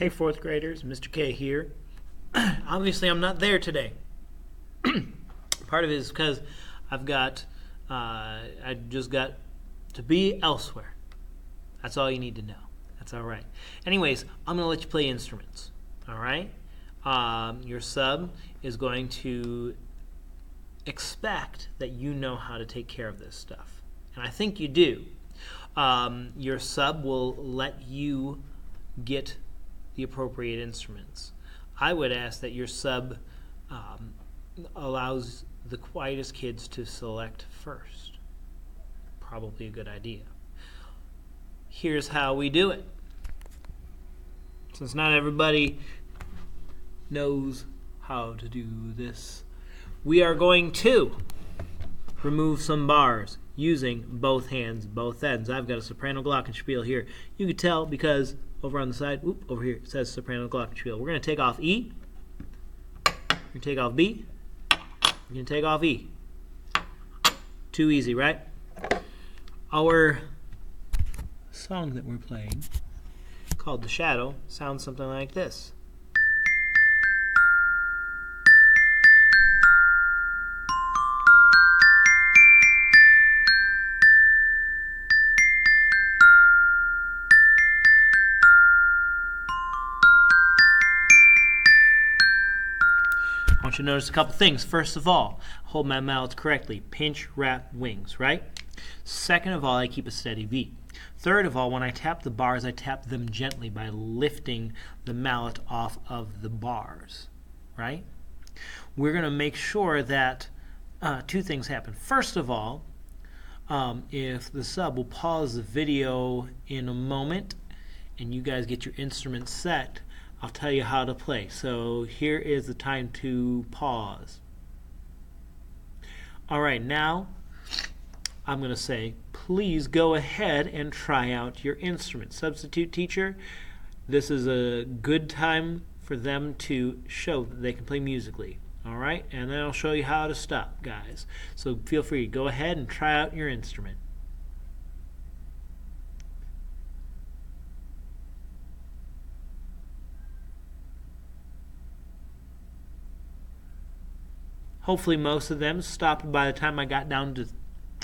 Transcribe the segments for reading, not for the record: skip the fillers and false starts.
Hey, fourth graders, Mr. K here. Obviously, I'm not there today. Part of it is because I just got to be elsewhere. That's all you need to know. That's all right. Anyways, I'm going to let you play instruments. All right? Your sub is going to expect that you know how to take care of this stuff. And I think you do. Your sub will let you get the appropriate instruments. I would ask that your sub allows the quietest kids to select first. Probably a good idea. Here's how we do it. Since not everybody knows how to do this, we are going to remove some bars using both hands, both ends. I've got a soprano glockenspiel here. You can tell because over on the side, over here, it says soprano glockenspiel. We're going to take off E. We're going to take off B. We're going to take off E. Too easy, right? Our song that we're playing, called The Shadow, sounds something like this. I want you to notice a couple things. First of all, hold my mallet correctly. Pinch, wrap, wings, right? Second of all, I keep a steady beat. Third of all, when I tap the bars, I tap them gently by lifting the mallet off of the bars, right? We're going to make sure that two things happen. First of all, if the sub will pause the video in a moment and you guys get your instruments set, I'll tell you how to play. So here is the time to pause. All right, now I'm going to say, please go ahead and try out your instrument. Substitute teacher, this is a good time for them to show that they can play musically. All right, and then I'll show you how to stop, guys. So feel free to go ahead and try out your instrument. Hopefully most of them stopped by the time I got down to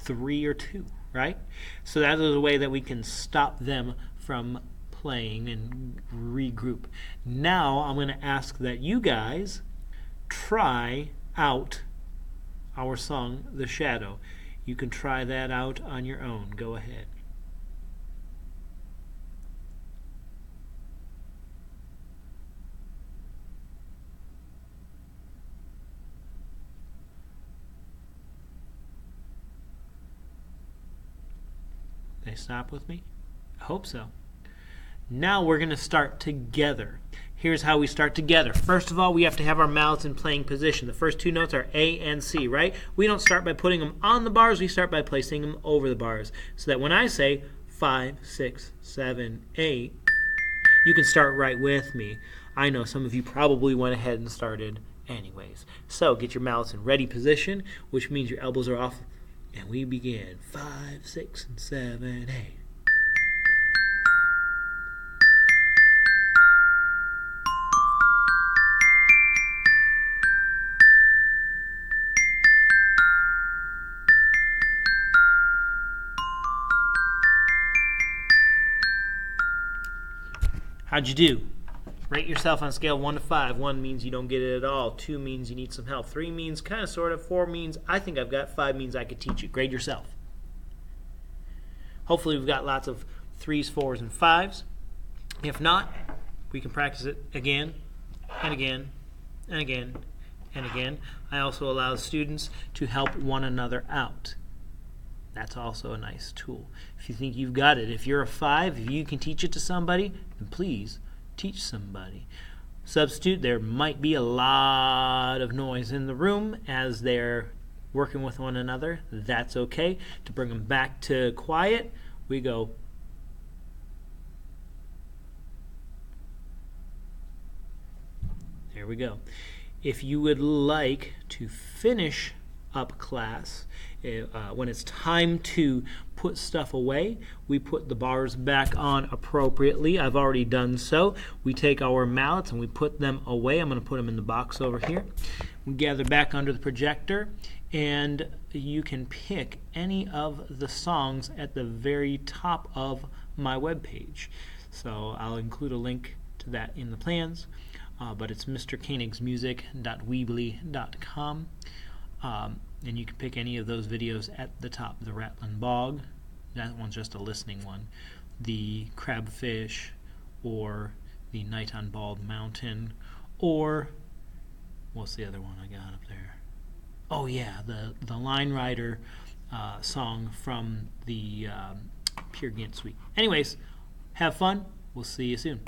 3 or 2, right? So that is a way that we can stop them from playing and regroup. Now I'm going to ask that you guys try out our song, The Shadow. You can try that out on your own. Go ahead. They stop with me? I hope so. Now we're going to start together. Here's how we start together. First of all, we have to have our mouths in playing position. The first two notes are A and C, right? We don't start by putting them on the bars. We start by placing them over the bars. So that when I say 5, 6, 7, 8, you can start right with me. I know some of you probably went ahead and started anyways. So get your mouths in ready position, which means your elbows are off. And we begin 5, 6, and 7, 8. How'd you do? Rate yourself on a scale of 1 to 5. 1 means you don't get it at all. 2 means you need some help. 3 means kind of, sort of. 4 means I think I've got. 5 means I could teach it. Grade yourself. Hopefully we've got lots of 3s, 4s, and 5s. If not, we can practice it again and again and again and again. I also allow students to help one another out. That's also a nice tool. If you think you've got it, if you're a 5, if you can teach it to somebody, then please teach somebody. Substitute, there might be a lot of noise in the room as they're working with one another. That's okay. To bring them back to quiet, we go. There we go. If you would like to finish up class. When it's time to put stuff away, we put the bars back on appropriately. I've already done so. We take our mallets and we put them away. I'm going to put them in the box over here. We gather back under the projector, and you can pick any of the songs at the very top of my webpage. So I'll include a link to that in the plans, but it's mrkoenigsmusic.weebly.com. And you can pick any of those videos at the top. The Rattling Bog, that one's just a listening one. The Crabfish, or the Night on Bald Mountain, or what's the other one I got up there? Oh yeah, the Line Rider song from the Peer Gynt Suite. Anyways, have fun. We'll see you soon.